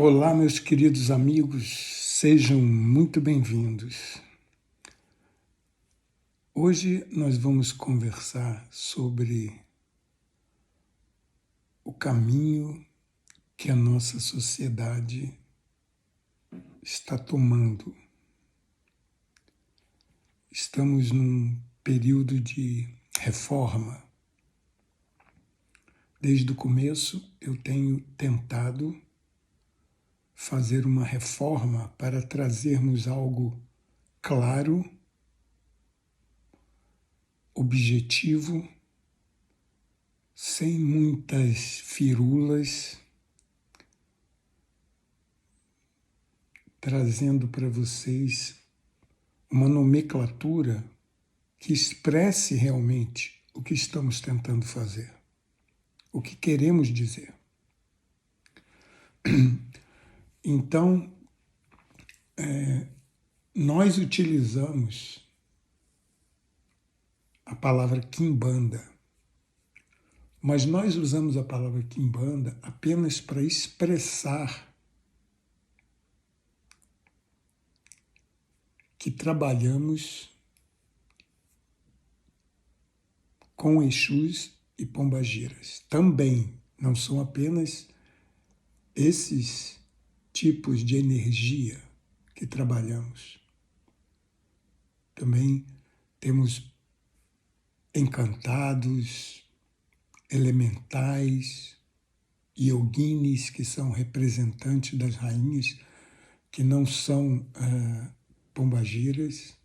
Olá, meus queridos amigos, sejam muito bem-vindos. Hoje nós vamos conversar sobre o caminho que a nossa sociedade está tomando. Estamos num período de reforma. Desde o começo eu tenho tentado fazer uma reforma para trazermos algo claro, objetivo, sem muitas firulas, trazendo para vocês uma nomenclatura que expresse realmente o que estamos tentando fazer, o que queremos dizer. Então, nós utilizamos a palavra quimbanda, mas nós usamos a palavra quimbanda apenas para expressar que trabalhamos com Exus e Pombagiras. Também não são apenas esses tipos de energia que trabalhamos. Também temos encantados, elementais, yoginis, que são representantes das rainhas, que não são pombagiras,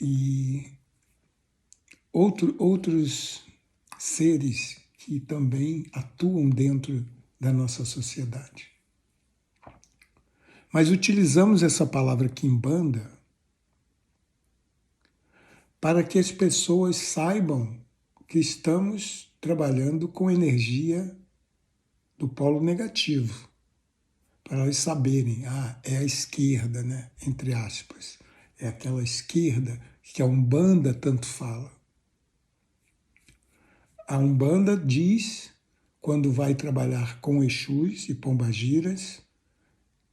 e outros seres que também atuam dentro da nossa sociedade. Mas utilizamos essa palavra quimbanda para que as pessoas saibam que estamos trabalhando com energia do polo negativo, para elas saberem, é a esquerda, né? Entre aspas, é aquela esquerda que a Umbanda tanto fala. A Umbanda diz, quando vai trabalhar com Exus e Pombagiras,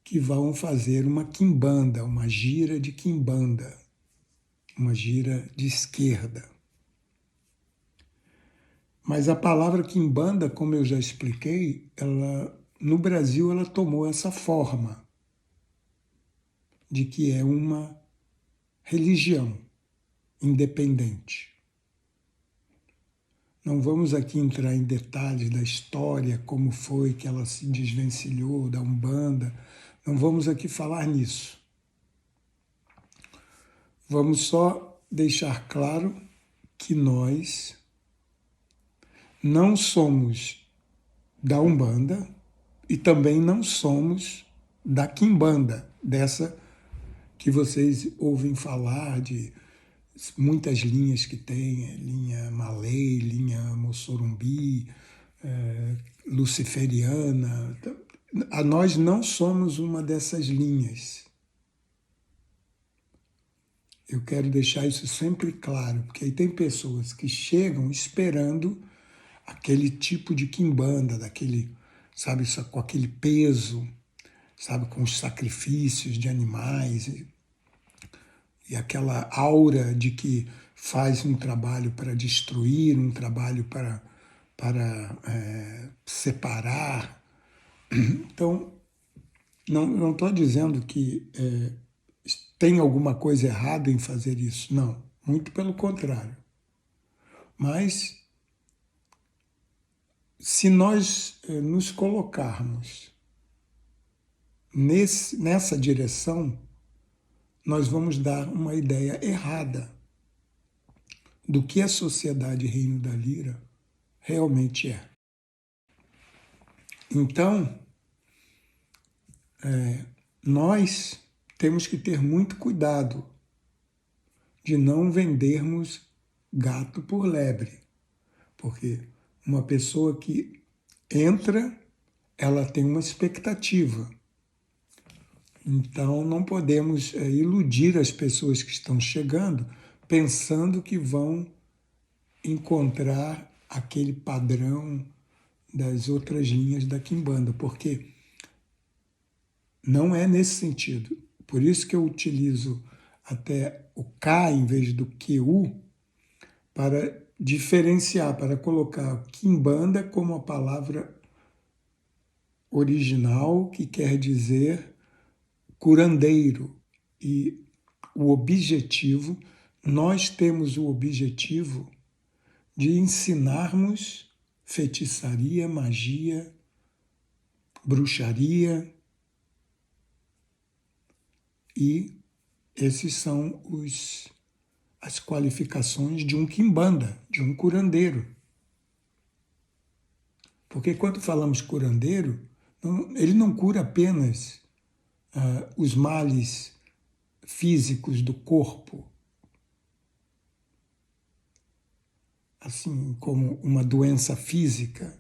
que vão fazer uma quimbanda, uma gira de quimbanda, uma gira de esquerda. Mas a palavra quimbanda, como eu já expliquei, no Brasil ela tomou essa forma de que é uma religião independente. Não vamos aqui entrar em detalhes da história, como foi que ela se desvencilhou da Umbanda, não vamos aqui falar nisso. Vamos só deixar claro que nós não somos da Umbanda e também não somos da Quimbanda, dessa que vocês ouvem falar de muitas linhas que tem, linha Malay, linha Mossorumbi, luciferiana. Nós não somos uma dessas linhas. Eu quero deixar isso sempre claro, porque aí tem pessoas que chegam esperando aquele tipo de quimbanda, daquele, sabe, com aquele peso, sabe, com os sacrifícios de animais e aquela aura de que faz um trabalho para destruir, um trabalho para separar. Então, não estou dizendo que tem alguma coisa errada em fazer isso, não, muito pelo contrário. Mas se nós nos colocarmos nessa direção, nós vamos dar uma ideia errada do que a sociedade Reino da Lira realmente é. Então, nós temos que ter muito cuidado de não vendermos gato por lebre, porque uma pessoa que entra, ela tem uma expectativa. Então, não podemos iludir as pessoas que estão chegando pensando que vão encontrar aquele padrão das outras linhas da quimbanda, porque não é nesse sentido. Por isso que eu utilizo até o K em vez do QU, para diferenciar, para colocar quimbanda como a palavra original, que quer dizer curandeiro. E o objetivo, nós temos o objetivo de ensinarmos feitiçaria, magia, bruxaria, e esses são as qualificações de um quimbanda, de um curandeiro. Porque quando falamos curandeiro, ele não cura apenas os males físicos do corpo, assim como uma doença física,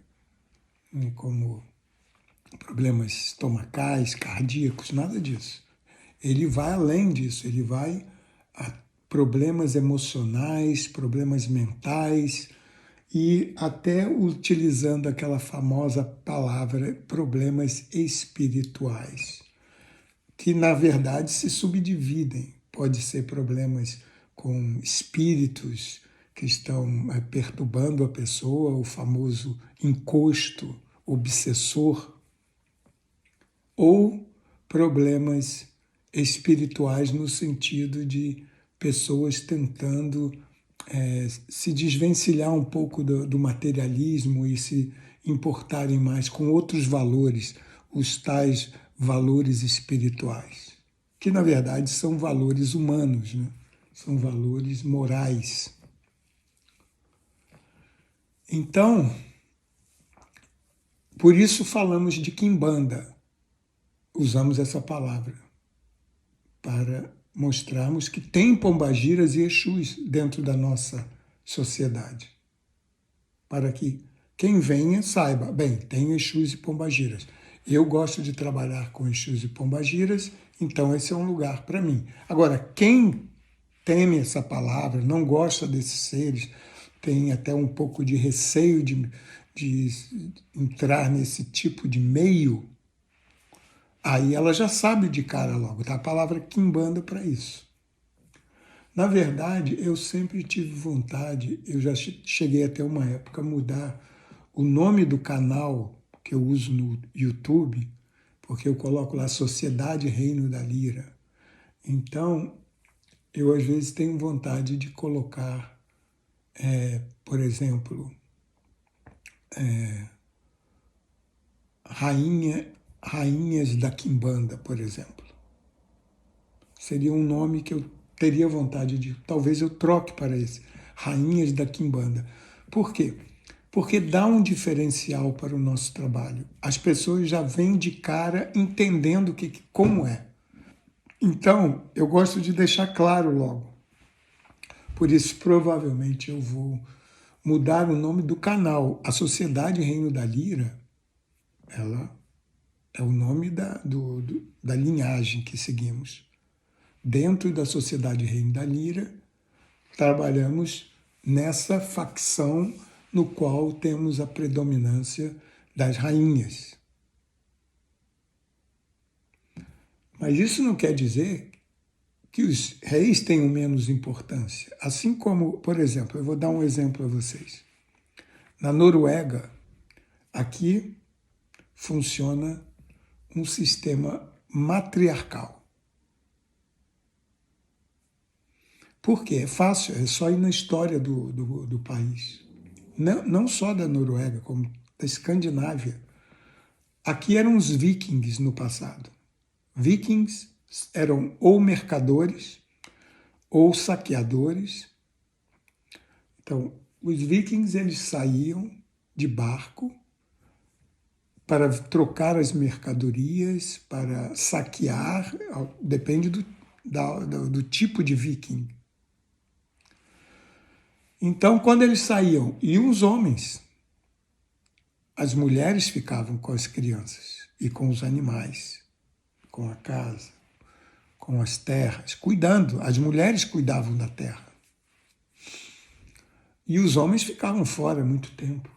como problemas estomacais, cardíacos, nada disso. Ele vai além disso, ele vai a problemas emocionais, problemas mentais e até utilizando aquela famosa palavra problemas espirituais, que na verdade se subdividem. Pode ser problemas com espíritos que estão perturbando a pessoa, o famoso encosto obsessor, ou problemas espirituais no sentido de pessoas tentando se desvencilhar um pouco do materialismo e se importarem mais com outros valores, os tais valores espirituais, que na verdade são valores humanos, né? São valores morais. Então, por isso falamos de quimbanda, usamos essa palavra para mostrarmos que tem pombagiras e exus dentro da nossa sociedade. Para que quem venha saiba, bem, tem exus e pombagiras. Eu gosto de trabalhar com exus e pombagiras, então esse é um lugar para mim. Agora, quem teme essa palavra, não gosta desses seres, tem até um pouco de receio de entrar nesse tipo de meio, aí ela já sabe de cara logo, tá? A palavra quimbanda para isso. Na verdade, eu sempre tive vontade, eu já cheguei até uma época a mudar o nome do canal que eu uso no YouTube, porque eu coloco lá Sociedade Reino da Lira. Então, eu às vezes tenho vontade de colocar, por exemplo, Rainhas da Quimbanda, por exemplo. Seria um nome que eu teria vontade de, talvez eu troque para esse, Rainhas da Quimbanda. Por quê? Porque dá um diferencial para o nosso trabalho. As pessoas já vêm de cara entendendo como é. Então, eu gosto de deixar claro logo. Por isso, provavelmente, eu vou mudar o nome do canal. A Sociedade Reino da Lira, ela é o nome da linhagem que seguimos. Dentro da Sociedade Reino da Lira, trabalhamos nessa facção no qual temos a predominância das rainhas. Mas isso não quer dizer que os reis tenham menos importância. Assim como, por exemplo, eu vou dar um exemplo a vocês. Na Noruega, aqui funciona um sistema matriarcal. Por quê? É fácil, é só ir na história do país. Não só da Noruega, como da Escandinávia. Aqui eram os vikings no passado. Vikings eram ou mercadores ou saqueadores. Então, os vikings eles saíam de barco para trocar as mercadorias, para saquear, depende do tipo de viking. Então, quando eles saíam, e os homens, as mulheres ficavam com as crianças e com os animais, com a casa, com as terras, cuidando. As mulheres cuidavam da terra. E os homens ficavam fora muito tempo.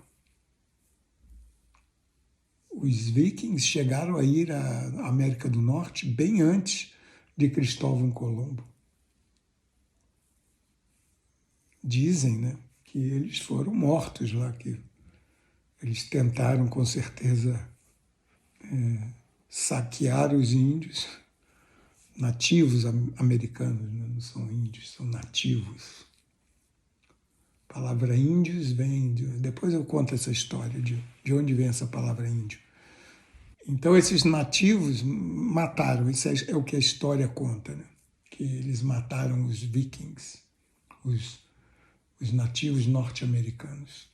os vikings chegaram a ir à América do Norte bem antes de Cristóvão Colombo. Dizem, né, que eles foram mortos lá, que eles tentaram, com certeza, saquear os índios, nativos americanos, né? Não são índios, são nativos. A palavra índios vem depois eu conto essa história de onde vem essa palavra índio. Então esses nativos mataram, isso é o que a história conta, né? Que eles mataram os vikings, os nativos norte-americanos.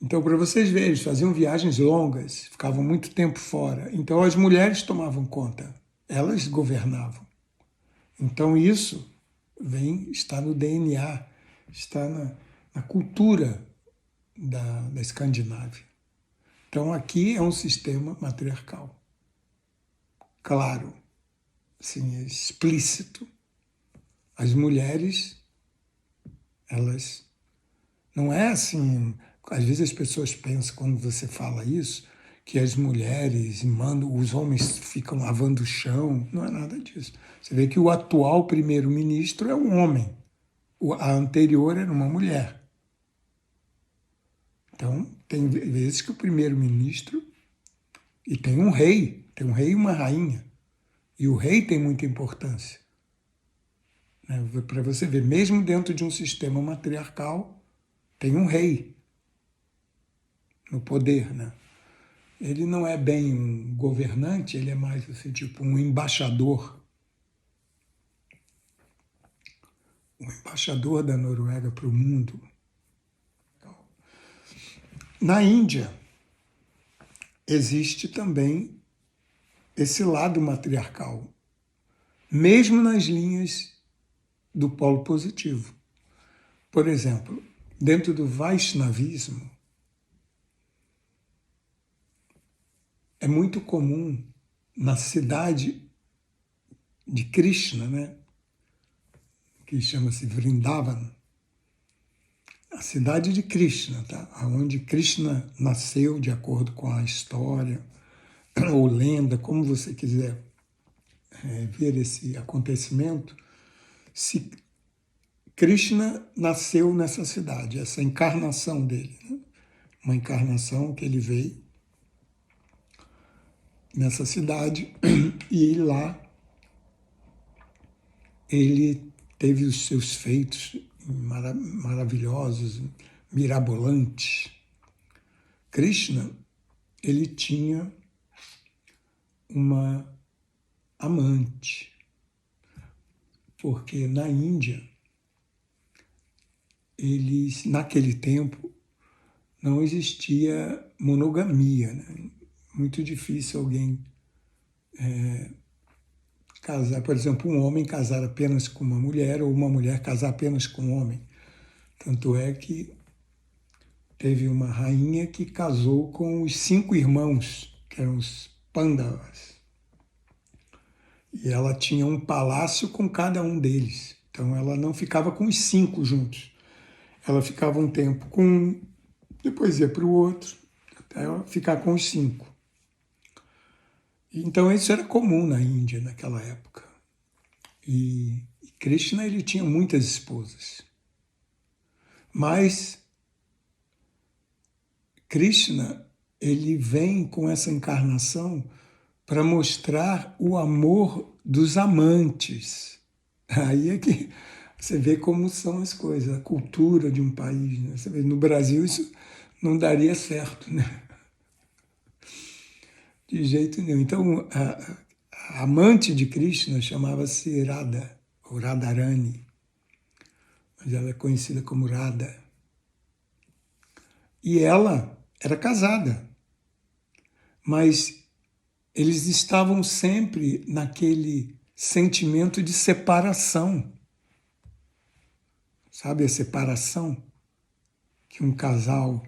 Então, para vocês verem, eles faziam viagens longas, ficavam muito tempo fora. Então as mulheres tomavam conta, elas governavam. Então isso está no DNA, está na cultura da Escandinávia. Então aqui é um sistema matriarcal. Claro, assim, é explícito. As mulheres, elas... Não é assim... Às vezes as pessoas pensam, quando você fala isso, que as mulheres mandam, os homens ficam lavando o chão. Não é nada disso. Você vê que o atual primeiro-ministro é um homem. A anterior era uma mulher. Então, tem vezes que o primeiro-ministro... E tem um rei e uma rainha. E o rei tem muita importância. Para você ver, mesmo dentro de um sistema matriarcal, tem um rei no poder, né? Ele não é bem um governante, ele é mais assim, tipo um embaixador. O embaixador da Noruega para o mundo. Na Índia, existe também esse lado matriarcal, mesmo nas linhas do polo positivo. Por exemplo, dentro do Vaishnavismo, é muito comum na cidade de Krishna, né, que chama-se Vrindavan, a cidade de Krishna, tá? Onde Krishna nasceu, de acordo com a história ou lenda, como você quiser ver esse acontecimento. Se Krishna nasceu nessa cidade, essa encarnação dele, né? Uma encarnação que ele veio nessa cidade e lá ele teve os seus feitos maravilhosos, mirabolantes. Krishna, ele tinha uma amante, porque na Índia, naquele tempo, não existia monogamia, né? Muito difícil alguém casar, por exemplo, um homem casar apenas com uma mulher ou uma mulher casar apenas com um homem. Tanto é que teve uma rainha que casou com os 5 irmãos, que eram os Pandavas. E ela tinha um palácio com cada um deles. Então ela não ficava com os 5 juntos. Ela ficava um tempo com um, depois ia para o outro, até ela ficar com os 5. Então isso era comum na Índia naquela época. E Krishna, ele tinha muitas esposas. Mas Krishna, ele vem com essa encarnação para mostrar o amor dos amantes. Aí é que você vê como são as coisas, a cultura de um país, né? Você vê, no Brasil isso não daria certo, né? De jeito nenhum. Então, a amante de Krishna chamava-se Radha, ou Radharani, mas ela é conhecida como Radha. E ela era casada, mas eles estavam sempre naquele sentimento de separação. Sabe a separação? Que um casal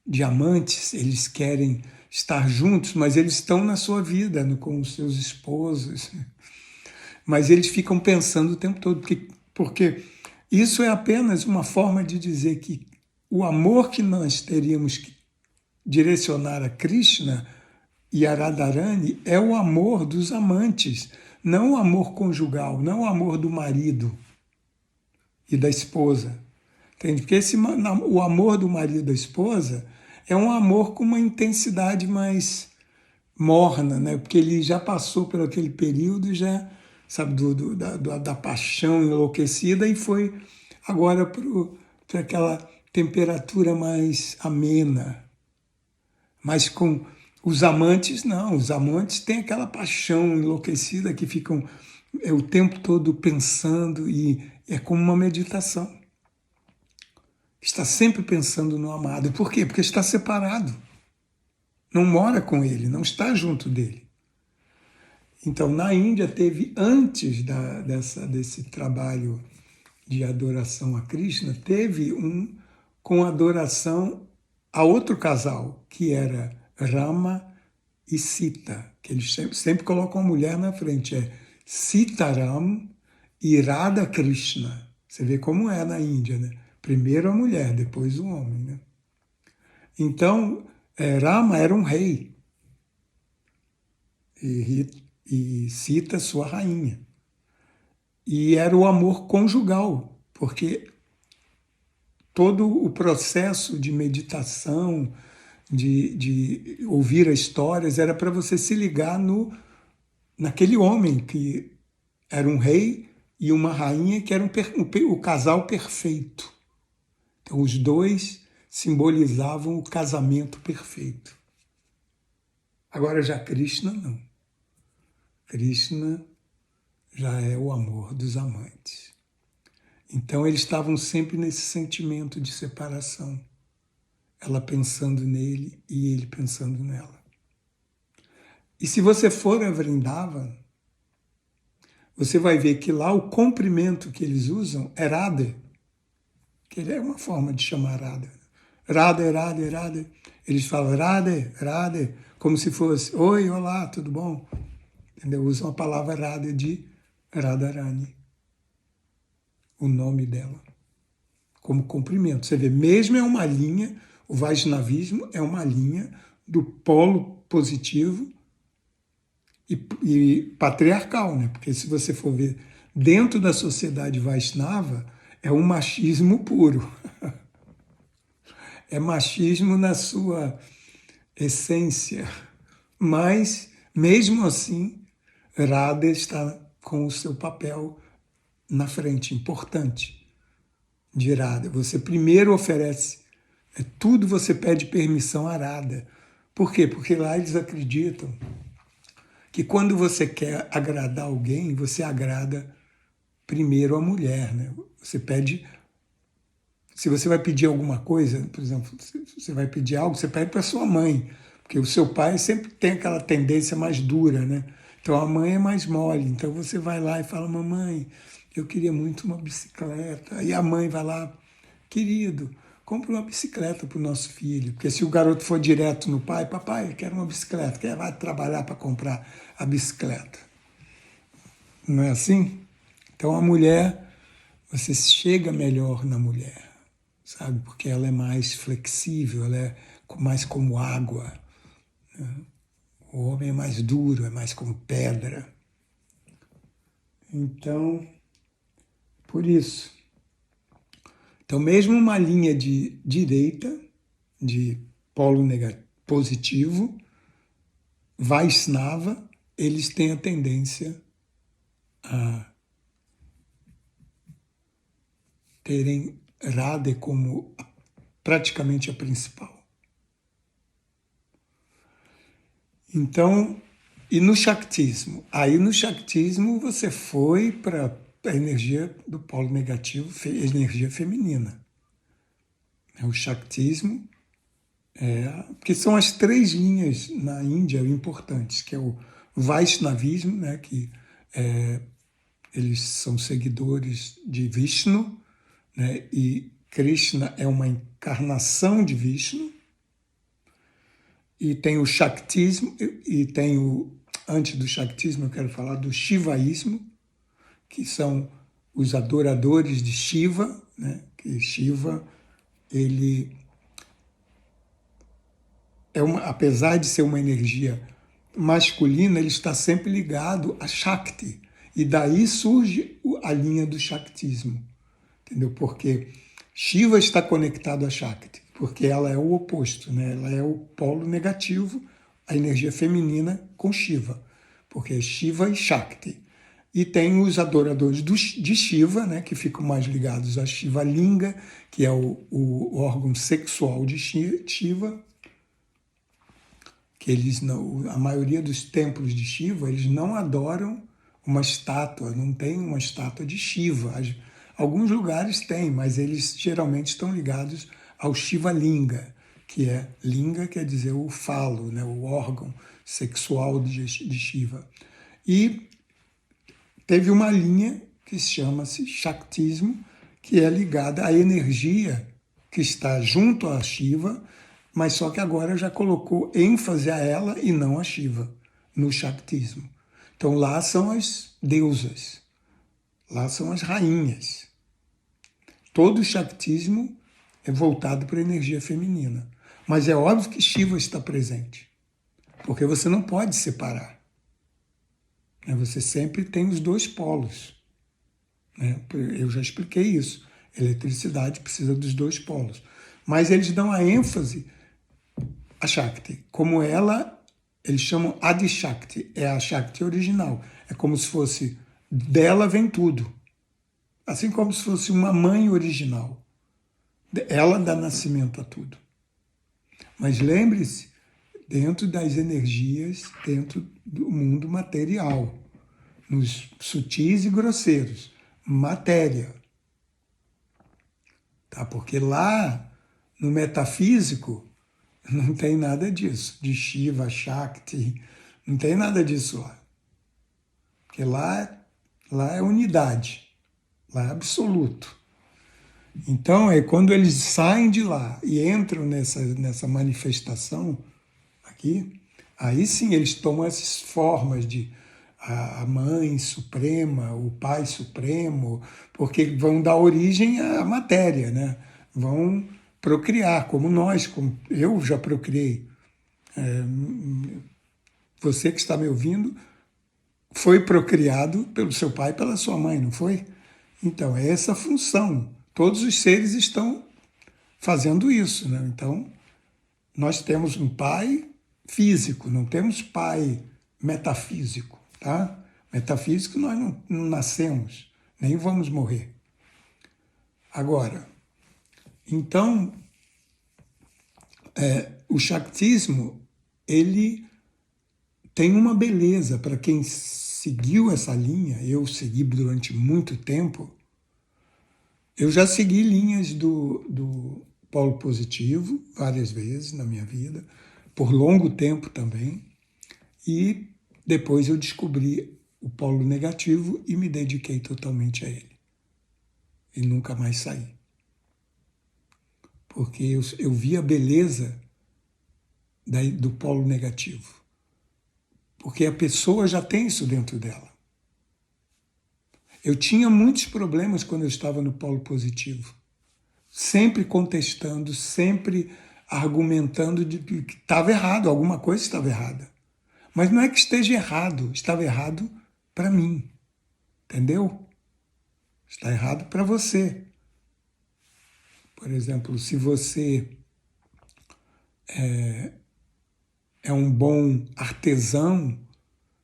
de amantes, eles querem estar juntos, mas eles estão na sua vida, com os seus esposos. Mas eles ficam pensando o tempo todo, porque isso é apenas uma forma de dizer que o amor que nós teríamos que direcionar a Krishna e a Radharani é o amor dos amantes, não o amor conjugal, não o amor do marido e da esposa. Entende? Porque o amor do marido e da esposa é um amor com uma intensidade mais morna, né? Porque ele já passou por aquele período, já, sabe, da paixão enlouquecida e foi agora para aquela temperatura mais amena. Mas com os amantes, não. Os amantes têm aquela paixão enlouquecida que ficam o tempo todo pensando e é como uma meditação. Está sempre pensando no amado. Por quê? Porque está separado. Não mora com ele, não está junto dele. Então, na Índia, teve, antes desse trabalho de adoração a Krishna, teve um com adoração a outro casal, que era Rama e Sita, que eles sempre colocam a mulher na frente, é Sitaram e Radha Krishna. Você vê como é na Índia, né? Primeiro a mulher, depois o homem, né? Então, Rama era um rei e Sita sua rainha. E era o amor conjugal, porque todo o processo de meditação, de ouvir as histórias, era para você se ligar naquele homem que era um rei e uma rainha, que era o casal perfeito. Então, os dois simbolizavam o casamento perfeito. Agora, já Krishna, não. Krishna já é o amor dos amantes. Então, eles estavam sempre nesse sentimento de separação. Ela pensando nele e ele pensando nela. E se você for a Vrindavan, você vai ver que lá o comprimento que eles usam é Radha, que é uma forma de chamar Radha. Radha, Radha, Radha. Eles falam Radha, Radha, como se fosse, oi, olá, tudo bom? Entendeu? Usam a palavra Radha de Radharani, o nome dela, como comprimento. Você vê, mesmo é uma linha, o Vaishnavismo é uma linha do polo positivo e patriarcal, né? Porque se você for ver dentro da sociedade Vaishnava, é um machismo puro. É machismo na sua essência. Mas, mesmo assim, Radha está com o seu papel na frente, importante de Radha. Você primeiro oferece, tudo você pede permissão a Radha. Por quê? Porque lá eles acreditam que quando você quer agradar alguém, você agrada primeiro a mulher, né? Você pede, se você vai pedir alguma coisa, por exemplo, se você vai pedir algo, você pede para sua mãe, porque o seu pai sempre tem aquela tendência mais dura, né? Então a mãe é mais mole, então você vai lá e fala, mamãe, eu queria muito uma bicicleta. E a mãe vai lá, querido, compre uma bicicleta para o nosso filho, porque se o garoto for direto no pai, papai, eu quero uma bicicleta, quer vai trabalhar para comprar a bicicleta. Não é assim? Então a mulher, você chega melhor na mulher, sabe? Porque ela é mais flexível, ela é mais como água. Né? O homem é mais duro, é mais como pedra. Então, por isso. Então, mesmo uma linha de direita, de polo positivo, Vaishnava, eles têm a tendência a terem Radha como praticamente a principal. Então, e no Shaktismo? Aí no Shaktismo você foi para a energia do polo negativo, energia feminina. O Shaktismo, porque são as três linhas na Índia importantes, que é o Vaishnavismo, né, que eles são seguidores de Vishnu, né, e Krishna é uma encarnação de Vishnu, e tem o Shaktismo, e tem antes do Shaktismo eu quero falar do Shivaísmo, que são os adoradores de Shiva, né, que Shiva, ele apesar de ser uma energia masculina, ele está sempre ligado a Shakti. E daí surge a linha do Shaktismo. Entendeu? Porque Shiva está conectado a Shakti, porque ela é o oposto, né? Ela é o polo negativo, a energia feminina com Shiva, porque é Shiva e Shakti. E tem os adoradores de Shiva, né, que ficam mais ligados a Shiva Linga, que é o órgão sexual de Shiva, que eles não, a maioria dos templos de Shiva, eles não adoram uma estátua, não tem uma estátua de Shiva. Alguns lugares têm, mas eles geralmente estão ligados ao Shiva Linga, que é Linga quer dizer o falo, né, o órgão sexual de Shiva. E teve uma linha que chama-se Shaktismo, que é ligada à energia que está junto a Shiva, mas só que agora já colocou ênfase a ela e não a Shiva, no Shaktismo. Então lá são as deusas, lá são as rainhas. Todo o Shaktismo é voltado para a energia feminina. Mas é óbvio que Shiva está presente, porque você não pode separar. Você sempre tem os dois polos. Eu já expliquei isso. Eletricidade precisa dos dois polos. Mas eles dão a ênfase à Shakti. Como ela, eles chamam Adi Shakti, é a Shakti original. É como se fosse, dela vem tudo. Assim como se fosse uma mãe original. Ela dá nascimento a tudo. Mas lembre-se, dentro das energias, dentro do mundo material, nos sutis e grosseiros, matéria. Tá? Porque lá, no metafísico, não tem nada disso, de Shiva, Shakti, não tem nada disso lá. Porque lá é unidade, lá é absoluto. Então, quando eles saem de lá e entram nessa manifestação aqui, aí sim eles tomam essas formas de a mãe suprema, o pai supremo, porque vão dar origem à matéria, né? Vão procriar, como nós, como eu já procriei. Você que está me ouvindo foi procriado pelo seu pai e pela sua mãe, não foi? Então, é essa função. Todos os seres estão fazendo isso, né? Então, nós temos um pai físico, não temos pai metafísico, tá? Metafísico nós não nascemos, nem vamos morrer. Agora, então, o Shaktismo, ele tem uma beleza para quem seguiu essa linha. Eu segui durante muito tempo. Eu já segui linhas do polo positivo várias vezes na minha vida, por longo tempo também, e depois eu descobri o polo negativo e me dediquei totalmente a ele. E nunca mais saí. Porque eu vi a beleza do polo negativo. Porque a pessoa já tem isso dentro dela. Eu tinha muitos problemas quando eu estava no polo positivo. Sempre contestando, sempre argumentando de que estava errado, alguma coisa estava errada. Mas não é que esteja errado, estava errado para mim. Entendeu? Está errado para você. Por exemplo, se você é um bom artesão,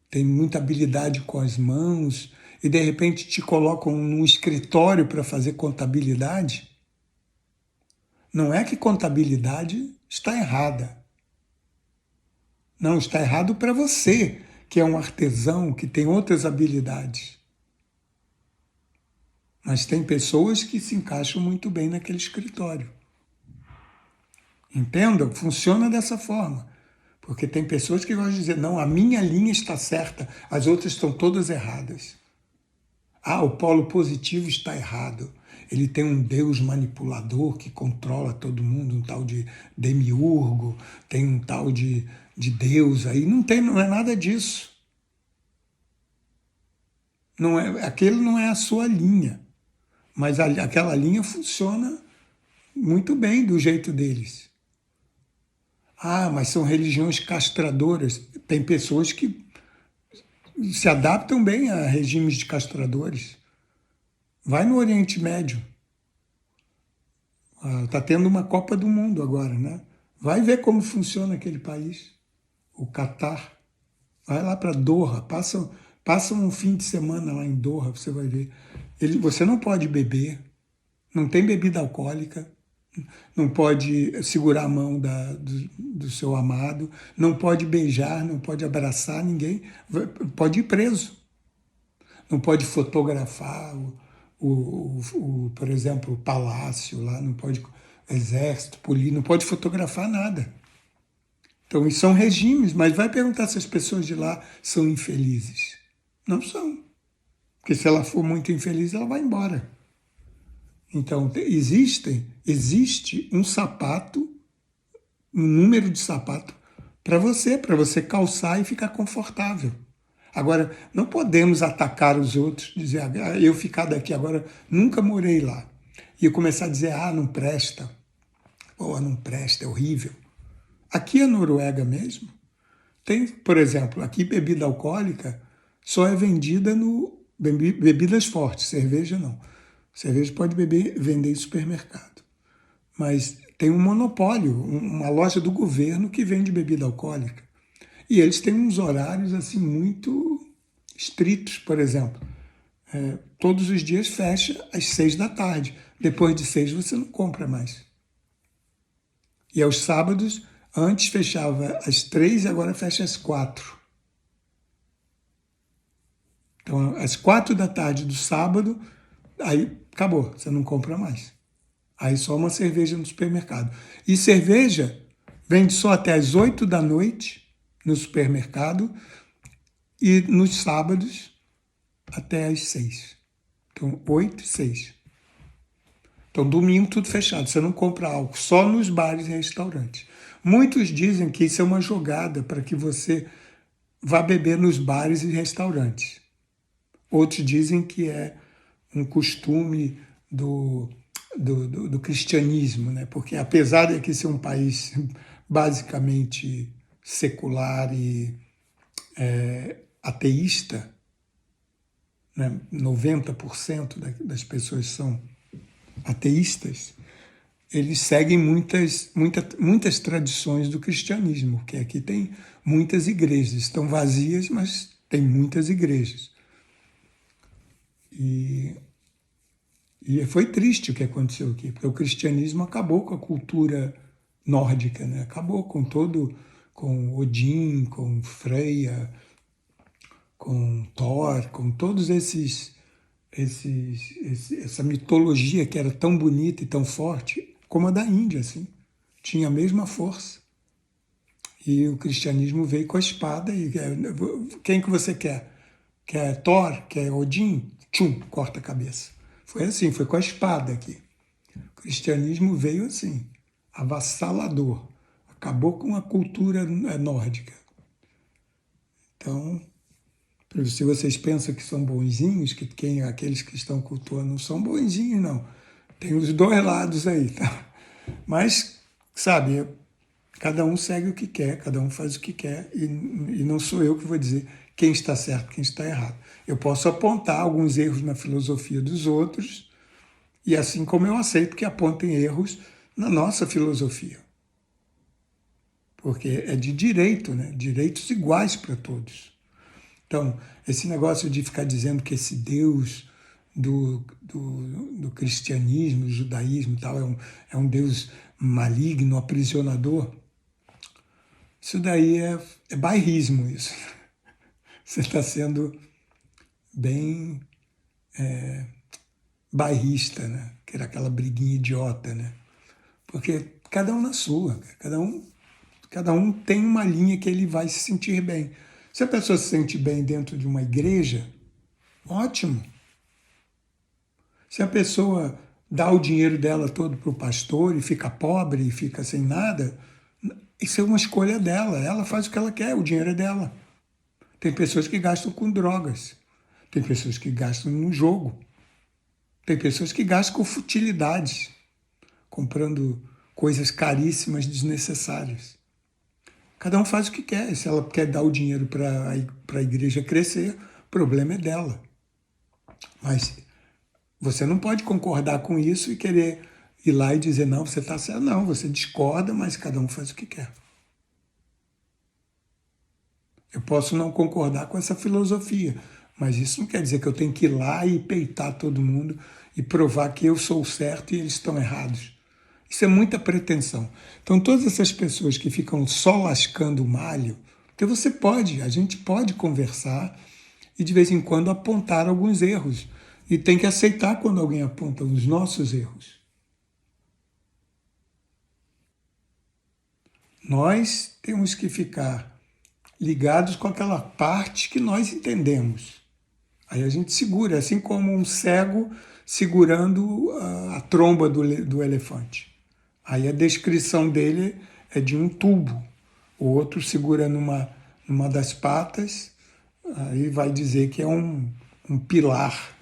tem muita habilidade com as mãos, e de repente te colocam num escritório para fazer contabilidade, não é que contabilidade está errada. Não, está errado para você, que é um artesão, que tem outras habilidades. Mas tem pessoas que se encaixam muito bem naquele escritório. Entenda? Funciona dessa forma. Porque tem pessoas que gostam de dizer, não, a minha linha está certa, as outras estão todas erradas. Ah, o polo positivo está errado. Ele tem um Deus manipulador que controla todo mundo, um tal de demiurgo, tem um tal de Deus aí. Não é nada disso. Aquele não é a sua linha. Mas aquela linha funciona muito bem do jeito deles. Ah, mas são religiões castradoras. Tem pessoas que se adaptam bem a regimes de castradores. Vai no Oriente Médio. Está tendo uma Copa do Mundo agora, né? Vai ver como funciona aquele país, o Catar. Vai lá para Doha, passa um fim de semana lá em Doha, você vai ver. Você não pode beber, não tem bebida alcoólica, não pode segurar a mão do seu amado, não pode beijar, não pode abraçar ninguém, pode ir preso. Não pode fotografar por exemplo, o palácio lá, não pode, exército, polícia, não pode fotografar nada. Então, isso são regimes, mas vai perguntar se as pessoas de lá são infelizes. Não são. Porque se ela for muito infeliz, ela vai embora. Então, existe um sapato, um número de sapato para você calçar e ficar confortável. Agora, não podemos atacar os outros, dizer, eu ficar daqui agora, nunca morei lá. E eu começar a dizer, não presta, não presta, é horrível. Aqui é Noruega mesmo. Tem, por exemplo, aqui bebida alcoólica só é vendida no bebidas fortes, cerveja não. Cerveja pode vender em supermercado. Mas tem um monopólio, uma loja do governo que vende bebida alcoólica. E eles têm uns horários assim muito estritos, por exemplo. Todos os dias fecha às 6 da tarde. Depois de 6 você não compra mais. E aos sábados, antes fechava às 3 e agora fecha às 4. Então, às 4 da tarde do sábado, aí acabou, você não compra mais. Aí só uma cerveja no supermercado. E cerveja vende só até às 8 da noite no supermercado e nos sábados até às 6. Então, 8 e 6. Então, domingo tudo fechado. Você não compra álcool, só nos bares e restaurantes. Muitos dizem que isso é uma jogada para que você vá beber nos bares e restaurantes. Outros dizem que é um costume do cristianismo, né? Porque apesar de aqui ser um país basicamente secular e ateísta, né? 90% das pessoas são ateístas, eles seguem muitas tradições do cristianismo, porque aqui tem muitas igrejas, estão vazias, mas tem muitas igrejas. E foi triste o que aconteceu aqui, porque o cristianismo acabou com a cultura nórdica, né? Acabou com Odin, com Freya, com Thor, com todos essa mitologia que era tão bonita e tão forte, como a da Índia, assim. Tinha a mesma força. E o cristianismo veio com a espada e quem que você quer? Quer Thor? Quer Odin? Tchum, corta a cabeça. Foi assim, foi com a espada aqui. O cristianismo veio assim, avassalador. Acabou com a cultura nórdica. Então, se vocês pensam que são bonzinhos, que aqueles que estão cultuando não são bonzinhos, não. Tem os dois lados aí, tá? Mas, sabe, cada um segue o que quer, cada um faz o que quer, e não sou eu que vou dizer quem está certo, quem está errado. Eu posso apontar alguns erros na filosofia dos outros, e assim como eu aceito que apontem erros na nossa filosofia. Porque é de direito, né? Direitos iguais para todos. Então, esse negócio de ficar dizendo que esse Deus do cristianismo, do judaísmo e tal, é um Deus maligno, aprisionador, isso daí é bairrismo, isso. Você está sendo bem bairrista, né? Que era aquela briguinha idiota, né? Porque cada um na sua, cada um tem uma linha que ele vai se sentir bem. Se a pessoa se sente bem dentro de uma igreja, ótimo. Se a pessoa dá o dinheiro dela todo para o pastor e fica pobre e fica sem nada, isso é uma escolha dela. Ela faz o que ela quer, o dinheiro é dela. Tem pessoas que gastam com drogas. Tem pessoas que gastam no jogo. Tem pessoas que gastam com futilidades, comprando coisas caríssimas, desnecessárias. Cada um faz o que quer. Se ela quer dar o dinheiro para a igreja crescer, o problema é dela. Mas você não pode concordar com isso e querer ir lá e dizer, não, você está certo. Não, você discorda, mas cada um faz o que quer. Eu posso não concordar com essa filosofia, mas isso não quer dizer que eu tenho que ir lá e peitar todo mundo e provar que eu sou o certo e eles estão errados. Isso é muita pretensão. Então, todas essas pessoas que ficam só lascando o malho, porque a gente pode conversar e de vez em quando apontar alguns erros. E tem que aceitar quando alguém aponta os nossos erros. Nós temos que ficar ligados com aquela parte que nós entendemos. Aí a gente segura, assim como um cego segurando a tromba do elefante. Aí a descrição dele é de um tubo. O outro segura numa das patas, aí vai dizer que é um pilar.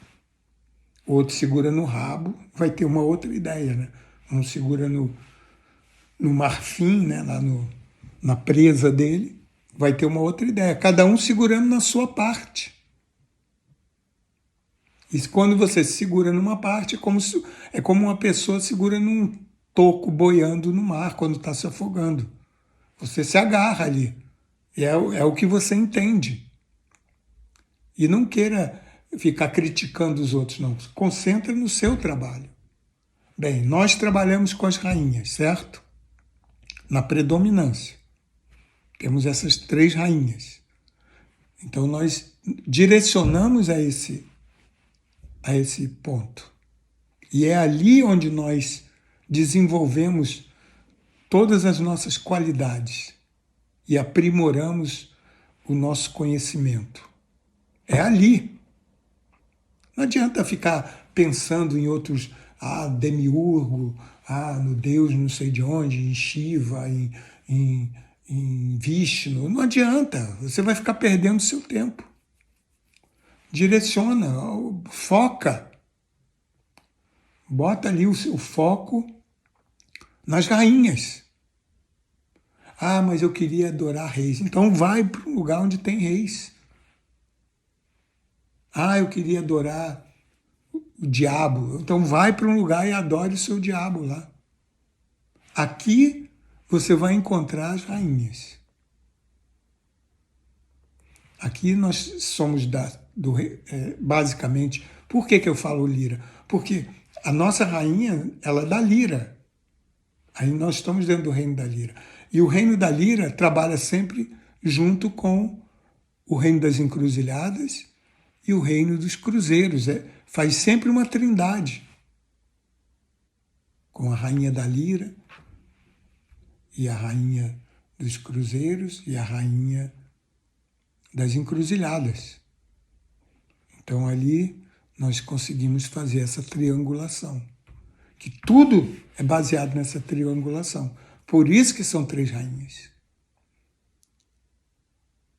O outro segura no rabo, vai ter uma outra ideia, né? Um segura no marfim, né? Lá na presa dele, vai ter uma outra ideia. Cada um segurando na sua parte. E quando você se segura numa parte, é como uma pessoa segura num toco boiando no mar quando está se afogando. Você se agarra ali. E é o que você entende. E não queira ficar criticando os outros, não. Concentre no seu trabalho. Bem, nós trabalhamos com as rainhas, certo? Na predominância. Temos essas 3 rainhas. Então nós direcionamos a esse ponto. E é ali onde nós desenvolvemos todas as nossas qualidades e aprimoramos o nosso conhecimento. É ali. Não adianta ficar pensando em outros, demiurgo, no Deus não sei de onde, em Shiva, em Vishnu. Não adianta, você vai ficar perdendo seu tempo. Direciona, foca. Bota ali o seu foco nas rainhas. Mas eu queria adorar reis. Então vai para um lugar onde tem reis. Eu queria adorar o diabo. Então vai para um lugar e adore o seu diabo lá. Aqui você vai encontrar as rainhas. Aqui nós somos basicamente. Por que eu falo lira? Porque a nossa rainha, ela é da lira. Aí nós estamos dentro do reino da lira. E o reino da lira trabalha sempre junto com o reino das encruzilhadas e o reino dos cruzeiros. Faz sempre uma trindade. Com a rainha da lira e a rainha dos cruzeiros e a rainha das encruzilhadas. Então ali nós conseguimos fazer essa triangulação. Que tudo é baseado nessa triangulação. Por isso que são 3 rainhas.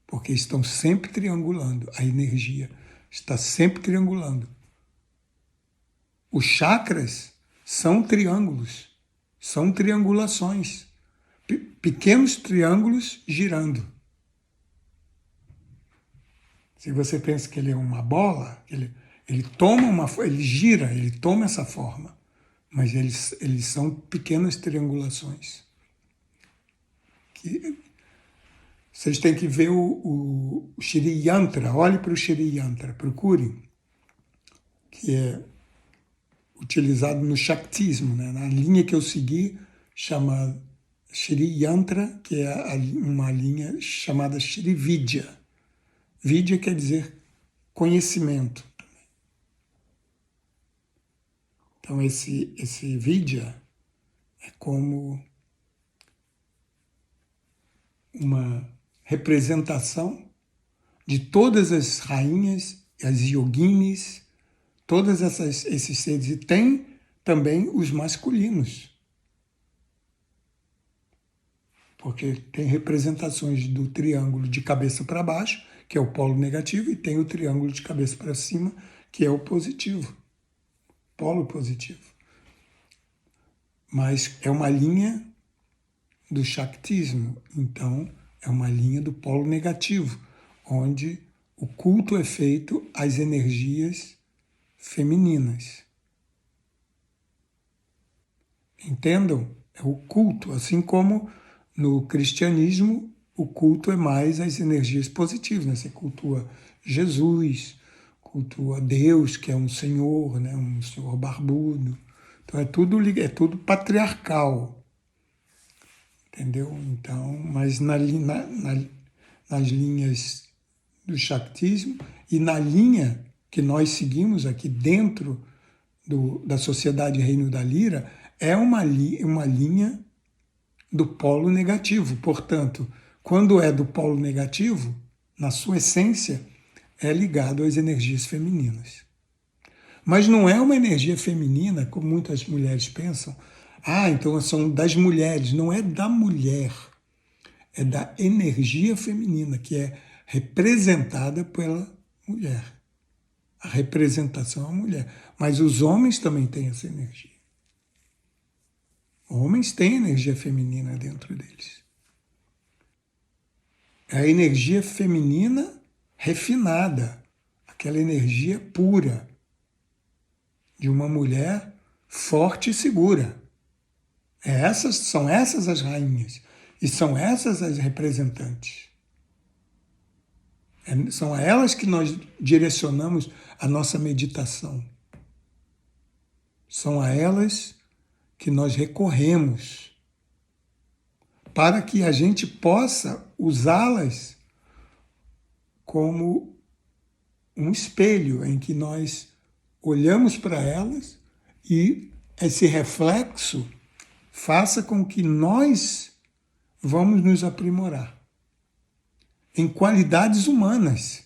Porque estão sempre triangulando. A energia está sempre triangulando. Os chakras são triângulos, são triangulações. Pequenos triângulos girando. Se você pensa que ele é uma bola, ele gira, ele toma essa forma. Mas eles são pequenas triangulações. Vocês têm que ver o Shri Yantra. Olhe para o Shri Yantra, procurem. Que é utilizado no Shaktismo, né? Na linha que eu segui, chama Shri Yantra, que é uma linha chamada Shri Vidya. Vidya quer dizer conhecimento. Então esse Vidya é como uma representação de todas as rainhas, as yoginis, todos esses seres. E tem também os masculinos. Porque tem representações do triângulo de cabeça para baixo, que é o polo negativo, e tem o triângulo de cabeça para cima, que é o positivo, polo positivo. Mas é uma linha do Shaktismo, então é uma linha do polo negativo, onde o culto é feito às energias femininas. Entendam? É o culto, assim como no cristianismo o culto é mais às energias positivas, né? Você cultua Jesus, cultua Deus, que é um senhor, né? Um senhor barbudo. Então é tudo patriarcal, entendeu? Então, mas nas linhas do Shaktismo e na linha que nós seguimos aqui dentro da Sociedade Reino da Lira, é uma linha do polo negativo. Portanto, quando é do polo negativo, na sua essência, é ligado às energias femininas. Mas não é uma energia feminina, como muitas mulheres pensam. Ah, então são das mulheres. Não é da mulher. É da energia feminina, que é representada pela mulher. A representação é a mulher. Mas os homens também têm essa energia. Homens têm energia feminina dentro deles. É a energia feminina refinada, aquela energia pura de uma mulher forte e segura. São essas as rainhas e são essas as representantes. São a elas que nós direcionamos a nossa meditação. São a elas que nós recorremos para que a gente possa usá-las como um espelho em que nós olhamos para elas e esse reflexo faça com que nós vamos nos aprimorar em qualidades humanas.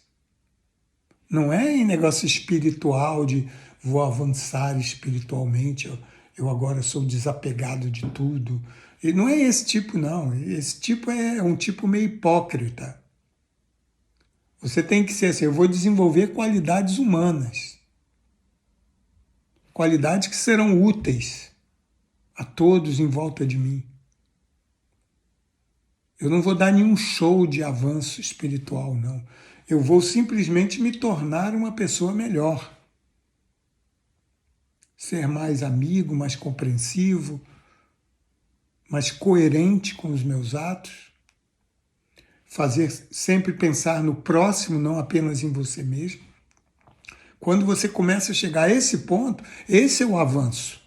Não é em negócio espiritual de vou avançar espiritualmente, eu agora sou desapegado de tudo. E não é esse tipo, não. Esse tipo é um tipo meio hipócrita. Você tem que ser assim, eu vou desenvolver qualidades humanas. Qualidades que serão úteis a todos em volta de mim. Eu não vou dar nenhum show de avanço espiritual, não. Eu vou simplesmente me tornar uma pessoa melhor. Ser mais amigo, mais compreensivo, mais coerente com os meus atos. Fazer sempre pensar no próximo, não apenas em você mesmo. Quando você começa a chegar a esse ponto, esse é o avanço.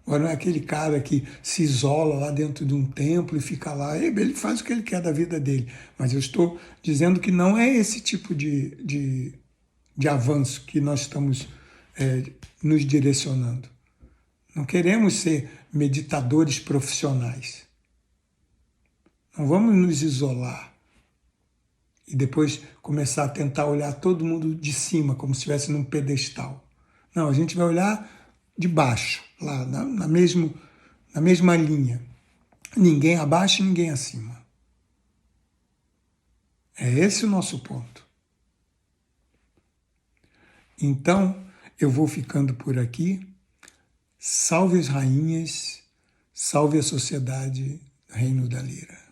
Agora não é aquele cara que se isola lá dentro de um templo e fica lá, ele faz o que ele quer da vida dele. Mas eu estou dizendo que não é esse tipo de avanço que nós estamos nos direcionando. Não queremos ser meditadores profissionais. Não vamos nos isolar e depois começar a tentar olhar todo mundo de cima, como se estivesse num pedestal. Não, a gente vai olhar de baixo, lá na mesma linha. Ninguém abaixo e ninguém acima. É esse o nosso ponto. Então, eu vou ficando por aqui. Salve as rainhas, salve a sociedade Reino da Lira.